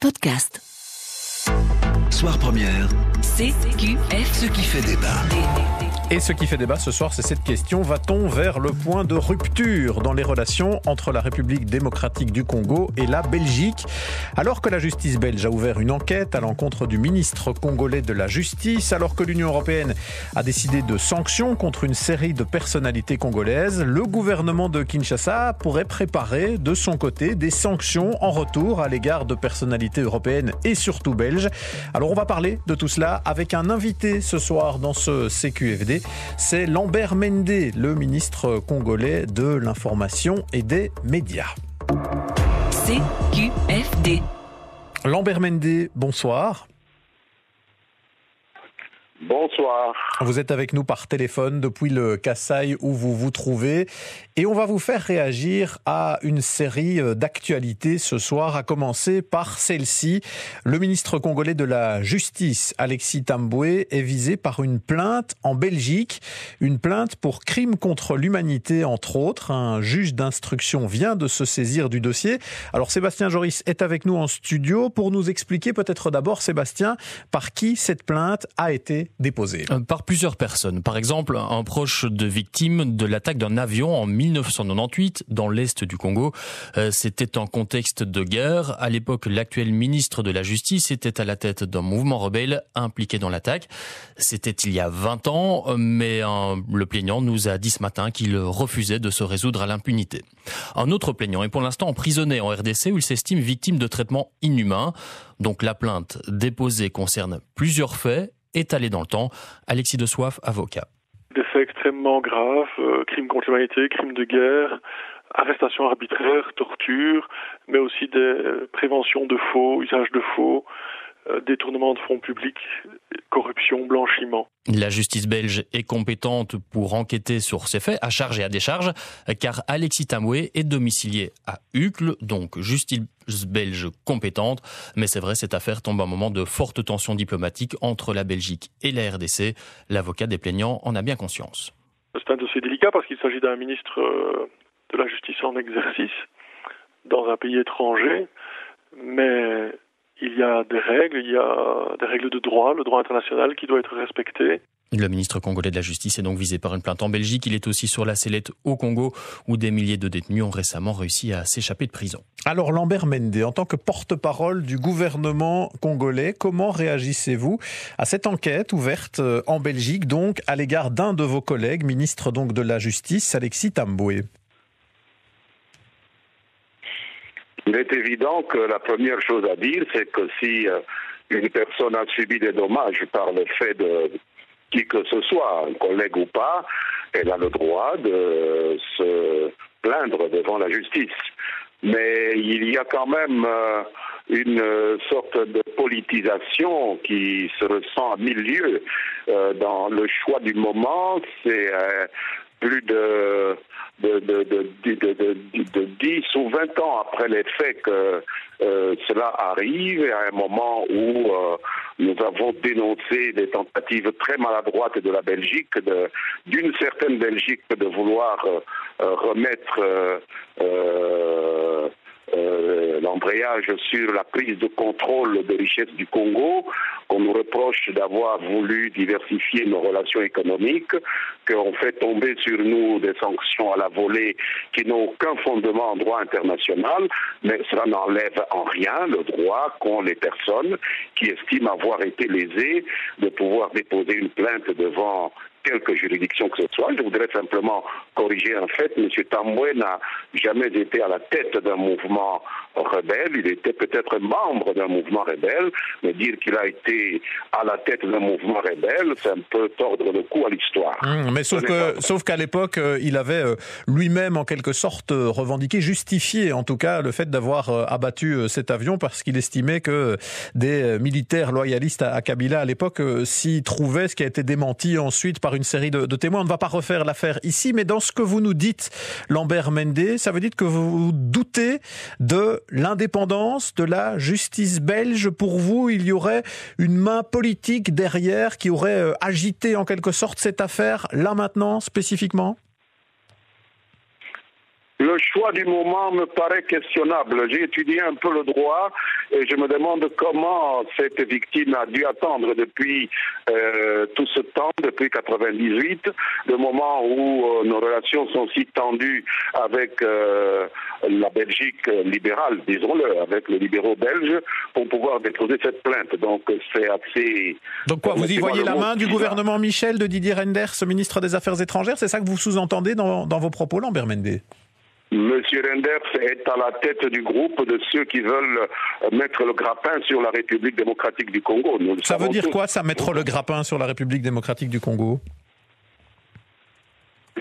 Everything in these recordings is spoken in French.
podcast. Soir première, CQF, ce qui fait débat. Et ce qui fait débat ce soir, c'est cette question. Va-t-on vers le point de rupture dans les relations entre la République démocratique du Congo et la Belgique? Alors que la justice belge a ouvert une enquête à l'encontre du ministre congolais de la Justice, alors que l'Union européenne a décidé de sanctions contre une série de personnalités congolaises, le gouvernement de Kinshasa pourrait préparer de son côté des sanctions en retour à l'égard de personnalités européennes et surtout belges. Alors on va parler de tout cela avec un invité ce soir dans ce CQFD. C'est Lambert Mende, le ministre congolais de l'information et des médias. CQFD. Lambert Mende, bonsoir. Bonsoir. Vous êtes avec nous par téléphone depuis le Kasaï où vous vous trouvez et on va vous faire réagir à une série d'actualités ce soir, à commencer par celle-ci. Le ministre congolais de la Justice, Alexis Tambwe, est visé par une plainte en Belgique, une plainte pour crime contre l'humanité entre autres. Un juge d'instruction vient de se saisir du dossier. Alors Sébastien Joris est avec nous en studio pour nous expliquer peut-être d'abord, Sébastien, par qui cette plainte a été déposée. Par plusieurs personnes. Par exemple, un proche de victime de l'attaque d'un avion en 1998 dans l'est du Congo. C'était un contexte de guerre. À l'époque, l'actuel ministre de la Justice était à la tête d'un mouvement rebelle impliqué dans l'attaque. C'était il y a 20 ans, mais le plaignant nous a dit ce matin qu'il refusait de se résoudre à l'impunité. Un autre plaignant est pour l'instant emprisonné en RDC où il s'estime victime de traitements inhumains. Donc la plainte déposée concerne plusieurs faits étalé dans le temps. Alexis de Soif, avocat. Des faits extrêmement graves, crimes contre l'humanité, crimes de guerre, arrestations arbitraires, torture, mais aussi des préventions de faux, usage de faux, détournement de fonds publics, corruption, blanchiment. La justice belge est compétente pour enquêter sur ces faits, à charge et à décharge, car Alexis Tambwe est domicilié à Uccle, donc justice belge compétente. Mais c'est vrai, cette affaire tombe à un moment de forte tension diplomatique entre la Belgique et la RDC. L'avocat des plaignants en a bien conscience. C'est un dossier délicat parce qu'il s'agit d'un ministre de la Justice en exercice dans un pays étranger, mais il y a des règles de droit, le droit international qui doit être respecté. Le ministre congolais de la Justice est donc visé par une plainte en Belgique. Il est aussi sur la sellette au Congo, où des milliers de détenus ont récemment réussi à s'échapper de prison. Alors Lambert Mende, en tant que porte-parole du gouvernement congolais, comment réagissez-vous à cette enquête ouverte en Belgique, donc à l'égard d'un de vos collègues, ministre donc de la Justice, Alexis Tambwe? Il est évident que la première chose à dire, c'est que si une personne a subi des dommages par le fait de qui que ce soit, un collègue ou pas, elle a le droit de se plaindre devant la justice. Mais il y a quand même une sorte de politisation qui se ressent à mille lieues dans le choix du moment. C'est plus de 10 ou 20 ans après les faits que cela arrive, et à un moment où nous avons dénoncé des tentatives très maladroites de la Belgique, d'une certaine Belgique, de vouloir remettre l'embrayage sur la prise de contrôle des richesses du Congo, qu'on nous reproche d'avoir voulu diversifier nos relations économiques, qu'on fait tomber sur nous des sanctions à la volée qui n'ont aucun fondement en droit international, mais cela n'enlève en rien le droit qu'ont les personnes qui estiment avoir été lésées de pouvoir déposer une plainte devant quelque juridiction que ce soit. Je voudrais simplement corriger un fait. M. Tambwe n'a jamais été à la tête d'un mouvement rebelle. Il était peut-être membre d'un mouvement rebelle, mais dire qu'il a été à la tête d'un mouvement rebelle, c'est un peu tordre le cou à l'histoire. Mais sauf qu'à l'époque, il avait lui-même en quelque sorte revendiqué, justifié en tout cas le fait d'avoir abattu cet avion parce qu'il estimait que des militaires loyalistes à Kabila à l'époque s'y trouvaient, ce qui a été démenti ensuite par une série de témoins. On ne va pas refaire l'affaire ici, mais dans ce que vous nous dites, Lambert Mende, ça veut dire que vous doutez de l'indépendance de la justice belge. Pour vous, il y aurait une main politique derrière qui aurait agité en quelque sorte cette affaire, là maintenant, spécifiquement? Le choix du moment me paraît questionnable. J'ai étudié un peu le droit et je me demande comment cette victime a dû attendre depuis tout ce temps, depuis 1998, le moment où nos relations sont si tendues avec la Belgique libérale, disons-le, avec les libéraux belges, pour pouvoir déposer cette plainte. Donc c'est assez... Donc quoi, vous y voyez la main du gouvernement Michel, de Didier Reynders, ministre des Affaires étrangères? C'est ça que vous sous-entendez dans vos propos, Lambert Mende? Monsieur Reynders est à la tête du groupe de ceux qui veulent mettre le grappin sur la République démocratique du Congo. Ça veut dire quoi, ça, mettre le grappin sur la République démocratique du Congo?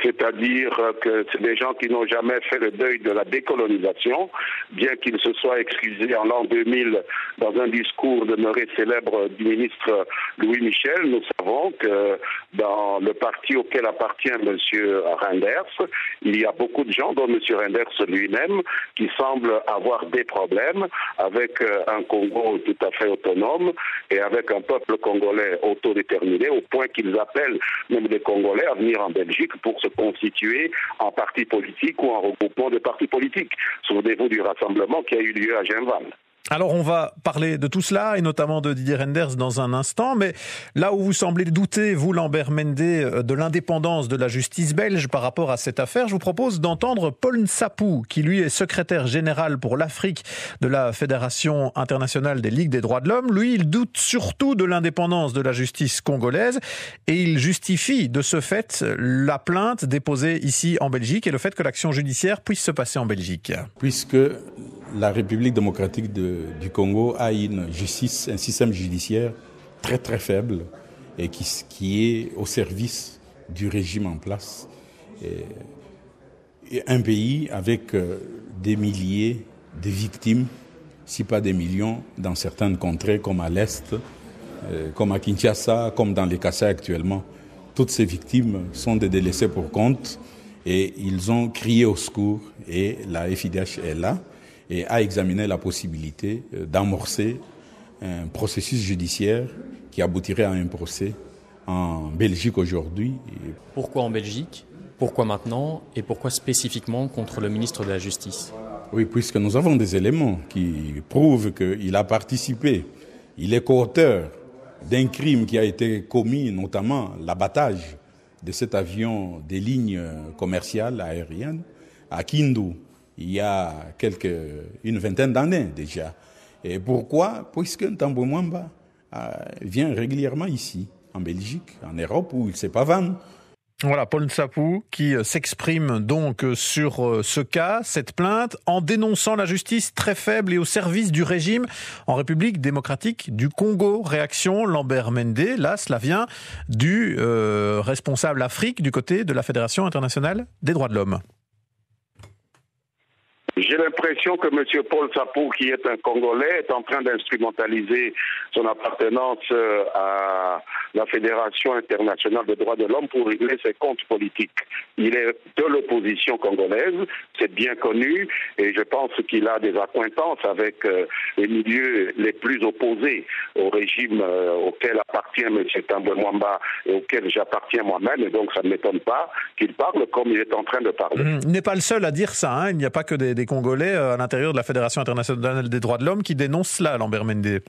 C'est-à-dire que c'est des gens qui n'ont jamais fait le deuil de la décolonisation, bien qu'ils se soient excusés en l'an 2000 dans un discours demeuré célèbre du ministre Louis Michel. Nous savons que dans le parti auquel appartient M. Reynders, il y a beaucoup de gens, dont M. Reynders lui-même, qui semblent avoir des problèmes avec un Congo tout à fait autonome et avec un peuple congolais autodéterminé, au point qu'ils appellent même des Congolais à venir en Belgique pour se constituer en parti politique ou en regroupement de partis politiques. Souvenez-vous du rassemblement qui a eu lieu à Genval. Alors on va parler de tout cela, et notamment de Didier Reynders dans un instant, mais là où vous semblez douter, vous Lambert Mende, de l'indépendance de la justice belge par rapport à cette affaire, je vous propose d'entendre Paul Nsapou, qui lui est secrétaire général pour l'Afrique de la Fédération internationale des Ligues des droits de l'homme. Lui, il doute surtout de l'indépendance de la justice congolaise, et il justifie de ce fait la plainte déposée ici en Belgique et le fait que l'action judiciaire puisse se passer en Belgique. Puisque la République démocratique du Congo a une justice, un système judiciaire très très faible et qui est au service du régime en place. Et un pays avec des milliers de victimes, si pas des millions, dans certaines contrées comme à l'Est, comme à Kinshasa, comme dans les Kassai actuellement. Toutes ces victimes sont des délaissés pour compte et ils ont crié au secours et la FIDH est là et a examiné la possibilité d'amorcer un processus judiciaire qui aboutirait à un procès en Belgique aujourd'hui. Pourquoi en Belgique ? Pourquoi maintenant ? Et pourquoi spécifiquement contre le ministre de la Justice ? Oui, puisque nous avons des éléments qui prouvent qu'il a participé, il est co-auteur d'un crime qui a été commis, notamment l'abattage de cet avion des lignes commerciales aériennes à Kindu, il y a une vingtaine d'années déjà. Et pourquoi ? Puisque Ntambwe Mwamba vient régulièrement ici, en Belgique, en Europe, où il ne sait pas vendre. Voilà, Paul Nsapou qui s'exprime donc sur ce cas, cette plainte, en dénonçant la justice très faible et au service du régime en République démocratique du Congo. Réaction Lambert Mende, là cela vient du responsable Afrique du côté de la Fédération internationale des droits de l'homme. J'ai l'impression que M. Paul Nsapou, qui est un Congolais, est en train d'instrumentaliser son appartenance à la Fédération internationale des droits de l'homme pour régler ses comptes politiques. Il est de l'opposition congolaise, c'est bien connu, et je pense qu'il a des accointances avec les milieux les plus opposés au régime auquel appartient M. Ntambwe Mwamba et auquel j'appartiens moi-même, et donc ça ne m'étonne pas qu'il parle comme il est en train de parler. Il n'est pas le seul à dire ça, hein. Il n'y a pas que des Congolais à l'intérieur de la Fédération internationale des droits de l'homme qui dénoncent cela, Lambert Mende.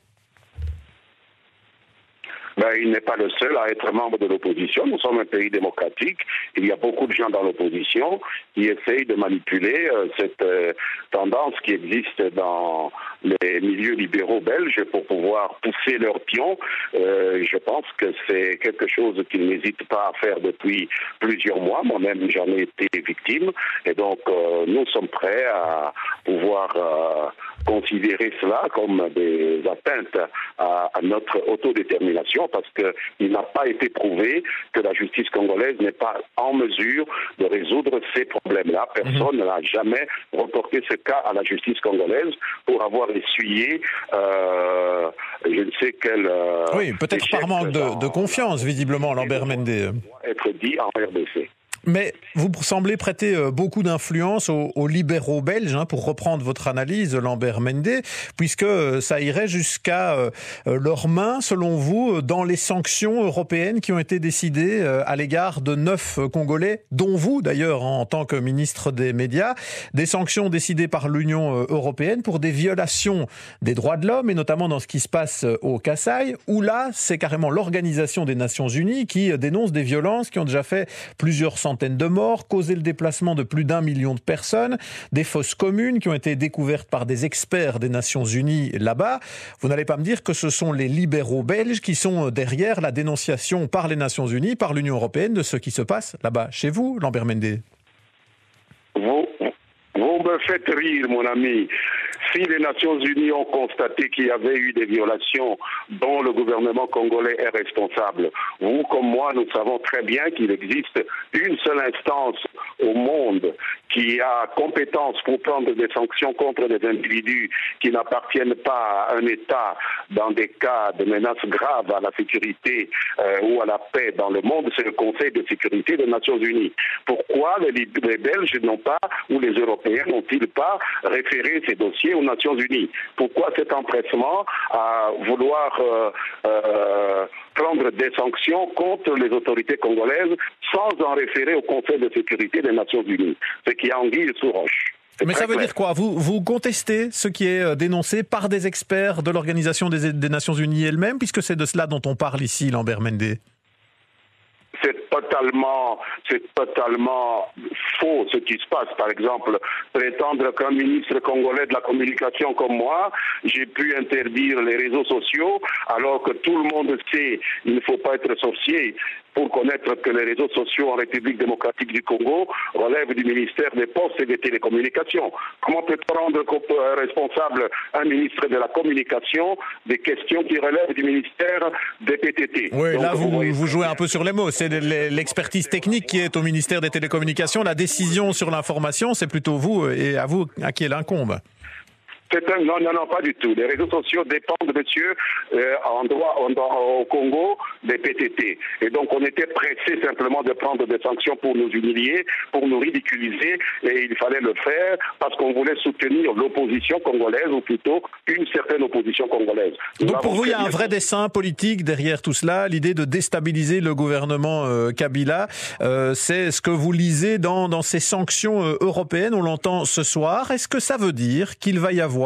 Il n'est pas le seul à être membre de l'opposition. Nous sommes un pays démocratique. Il y a beaucoup de gens dans l'opposition qui essayent de manipuler cette tendance qui existe dans les milieux libéraux belges pour pouvoir pousser leurs pions. Je pense que c'est quelque chose qu'ils n'hésitent pas à faire depuis plusieurs mois. Moi-même, j'en ai été victime. Et donc, nous sommes prêts à pouvoir considérer cela comme des atteintes à notre autodétermination parce qu'il n'a pas été prouvé que la justice congolaise n'est pas en mesure de résoudre ces problèmes-là. Personne n'a jamais reporté ce cas à la justice congolaise pour avoir essuyé je ne sais quel... oui, peut-être par manque de confiance, visiblement, Lambert Mende. Être dit en RDC. Mais vous semblez prêter beaucoup d'influence aux libéraux belges, pour reprendre votre analyse, Lambert Mende, puisque ça irait jusqu'à leurs mains, selon vous, dans les sanctions européennes qui ont été décidées à l'égard de 9 Congolais, dont vous d'ailleurs en tant que ministre des Médias, des sanctions décidées par l'Union européenne pour des violations des droits de l'homme, et notamment dans ce qui se passe au Kasaï, où là, c'est carrément l'Organisation des Nations Unies qui dénonce des violences qui ont déjà fait plusieurs centaines de morts, causé le déplacement de plus d'1 million de personnes, des fosses communes qui ont été découvertes par des experts des Nations Unies là-bas. Vous n'allez pas me dire que ce sont les libéraux belges qui sont derrière la dénonciation par les Nations Unies, par l'Union européenne de ce qui se passe là-bas, chez vous, Lambert Mende? Vous me faites rire, mon ami. Si les Nations Unies ont constaté qu'il y avait eu des violations dont le gouvernement congolais est responsable, vous comme moi, nous savons très bien qu'il existe une seule instance au monde qui a compétence pour prendre des sanctions contre des individus qui n'appartiennent pas à un État dans des cas de menaces graves à la sécurité ou à la paix dans le monde, c'est le Conseil de sécurité des Nations Unies. Pourquoi les Belges n'ont pas, ou les Européens n'ont-ils pas référé ces dossiers aux Nations Unies? Pourquoi cet empressement à vouloir prendre des sanctions contre les autorités congolaises sans en référer au Conseil de sécurité des Nations Unies? Ce qui est anguille sous roche. Mais ça veut dire quoi? Vous contestez ce qui est dénoncé par des experts de l'Organisation des Nations Unies elle-même, puisque c'est de cela dont on parle ici, Lambert Mende? C'est totalement faux ce qui se passe. Par exemple, prétendre qu'un ministre congolais de la communication comme moi, j'ai pu interdire les réseaux sociaux, alors que tout le monde sait il ne faut pas être sorcier pour connaître que les réseaux sociaux en République démocratique du Congo relèvent du ministère des Postes et des Télécommunications. Comment peut-on rendre responsable un ministre de la Communication des questions qui relèvent du ministère des PTT? Oui, donc, là vous jouez un peu sur les mots. C'est l'expertise technique qui est au ministère des Télécommunications. La décision sur l'information, c'est plutôt vous et à vous à qui elle incombe. Non, pas du tout. Les réseaux sociaux dépendent, monsieur, en droit au Congo, des PTT. Et donc, on était pressé simplement de prendre des sanctions pour nous humilier, pour nous ridiculiser, et il fallait le faire parce qu'on voulait soutenir l'opposition congolaise, ou plutôt une certaine opposition congolaise. Donc, pour vous, il y a un vrai dessein politique derrière tout cela, l'idée de déstabiliser le gouvernement Kabila. C'est ce que vous lisez dans ces sanctions européennes, on l'entend ce soir. Est-ce que ça veut dire qu'il va y avoir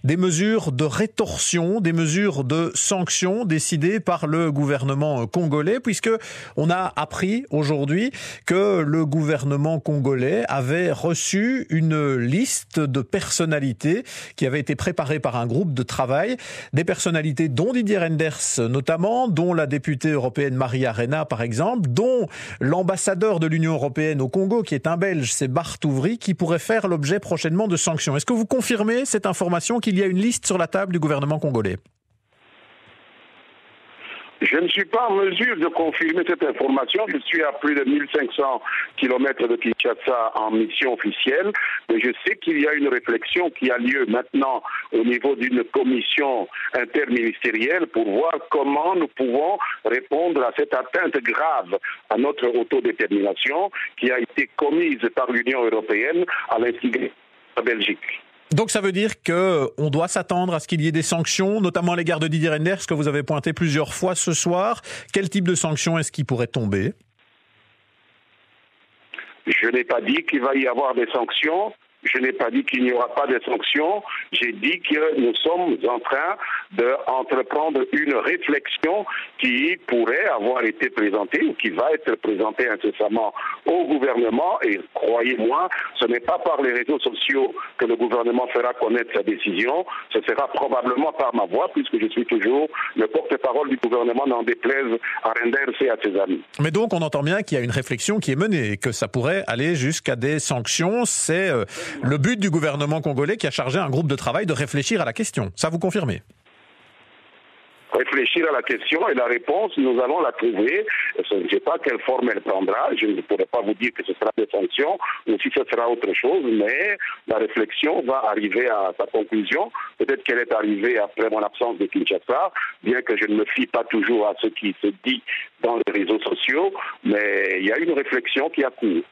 des mesures de rétorsion, des mesures de sanctions décidées par le gouvernement congolais, puisque on a appris aujourd'hui que le gouvernement congolais avait reçu une liste de personnalités qui avait été préparée par un groupe de travail, des personnalités dont Didier Reynders notamment, dont la députée européenne Maria Arena par exemple, dont l'ambassadeur de l'Union européenne au Congo, qui est un Belge, c'est Bart Ouvry, qui pourrait faire l'objet prochainement de sanctions. Est-ce que vous confirmez cette information qu'il y a une liste sur la table du gouvernement congolais? Je ne suis pas en mesure de confirmer cette information. Je suis à plus de 1500 km de Kinshasa en mission officielle. Mais je sais qu'il y a une réflexion qui a lieu maintenant au niveau d'une commission interministérielle pour voir comment nous pouvons répondre à cette atteinte grave à notre autodétermination qui a été commise par l'Union européenne à l'instigation de la Belgique. Donc ça veut dire qu'on doit s'attendre à ce qu'il y ait des sanctions, notamment à l'égard de Didier Reynders, que vous avez pointé plusieurs fois ce soir. Quel type de sanctions est-ce qui pourrait tomber? Je n'ai pas dit qu'il va y avoir des sanctions. Je n'ai pas dit qu'il n'y aura pas de sanctions. J'ai dit que nous sommes en train d'entreprendre une réflexion qui pourrait avoir été présentée ou qui va être présentée incessamment au gouvernement. Et croyez-moi, ce n'est pas par les réseaux sociaux que le gouvernement fera connaître sa décision. Ce sera probablement par ma voix, puisque je suis toujours le porte-parole du gouvernement, n'en déplaise à Reynders et à ses amis. Mais donc, on entend bien qu'il y a une réflexion qui est menée et que ça pourrait aller jusqu'à des sanctions. C'est le but du gouvernement congolais qui a chargé un groupe de travail de réfléchir à la question. Ça, vous confirmez? réfléchir à la question et la réponse, nous allons la trouver. Je ne sais pas quelle forme elle prendra. Je ne pourrais pas vous dire que ce sera des sanctions ou si ce sera autre chose, mais la réflexion va arriver à sa conclusion. Peut-être qu'elle est arrivée après mon absence de Kinshasa, bien que je ne me fie pas toujours à ce qui se dit dans les réseaux sociaux, mais il y a une réflexion qui a cours.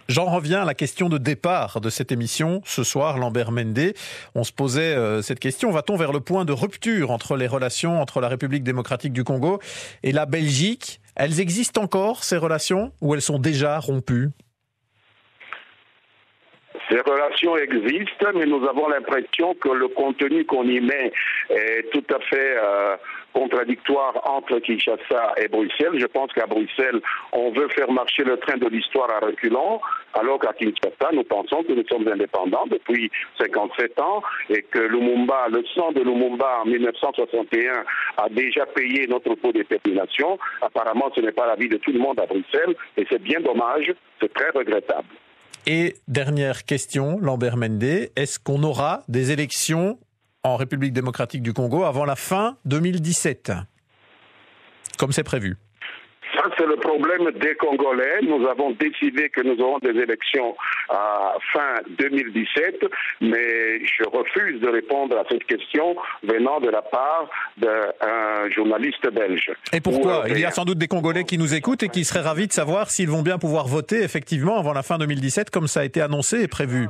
J'en reviens à la question de départ de cette émission. Ce soir, Lambert Mende, on se posait cette question. Va-t-on vers le point de rupture entre les relations entre la République démocratique du Congo et la Belgique ? Elles existent encore, ces relations, ou elles sont déjà rompues ? Ces relations existent, mais nous avons l'impression que le contenu qu'on y met est tout à fait contradictoire entre Kinshasa et Bruxelles. Je pense qu'à Bruxelles, on veut faire marcher le train de l'histoire à reculons, alors qu'à Kinshasa, nous pensons que nous sommes indépendants depuis 57 ans et que Lumumba, le sang de Lumumba en 1961 a déjà payé notre pot détermination. Apparemment, ce n'est pas l'avis de tout le monde à Bruxelles et c'est bien dommage, c'est très regrettable. Et dernière question, Lambert Mende, est-ce qu'on aura des élections en République démocratique du Congo avant la fin 2017, comme c'est prévu? Ça, c'est le problème des Congolais. Nous avons décidé que nous aurons des élections à fin 2017, mais je refuse de répondre à cette question venant de la part d'un journaliste belge. Et pourquoi? Il y a sans doute des Congolais qui nous écoutent et qui seraient ravis de savoir s'ils vont bien pouvoir voter effectivement avant la fin 2017, comme ça a été annoncé et prévu.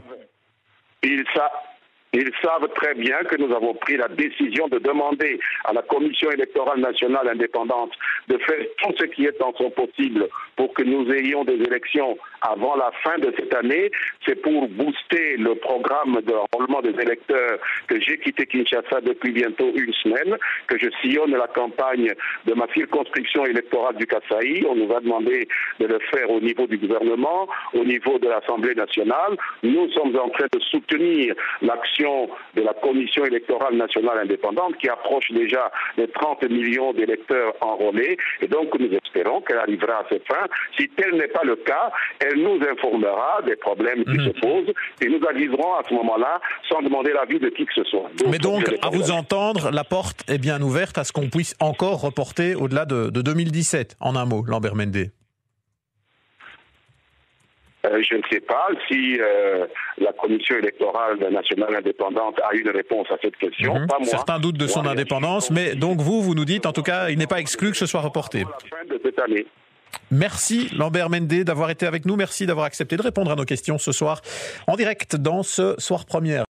Ils savent très bien que nous avons pris la décision de demander à la Commission électorale nationale indépendante de faire tout ce qui est en son possible pour que nous ayons des élections avant la fin de cette année. C'est pour booster le programme de enrôlement des électeurs que j'ai quitté Kinshasa depuis bientôt une semaine, que je sillonne la campagne de ma circonscription électorale du Kasaï. On nous a demandé de le faire au niveau du gouvernement, au niveau de l'Assemblée nationale. Nous sommes en train de soutenir l'action de la Commission électorale nationale indépendante qui approche déjà les 30 millions d'électeurs enrôlés et donc nous espérons qu'elle arrivera à ses fins. Si tel n'est pas le cas, elle nous informera des problèmes qui se posent et nous aviserons à ce moment-là sans demander l'avis de qui que ce soit. Mais donc, à vous entendre, la porte est bien ouverte à ce qu'on puisse encore reporter au-delà de 2017, en un mot, Lambert Mende. Je ne sais pas si la Commission électorale nationale indépendante a une réponse à cette question. Pas moi. Certains doutent de son indépendance, mais donc vous nous dites, en tout cas, il n'est pas exclu que ce soit reporté. À la fin de cette année. Merci Lambert Mende d'avoir été avec nous. Merci d'avoir accepté de répondre à nos questions ce soir en direct dans ce Soir Première.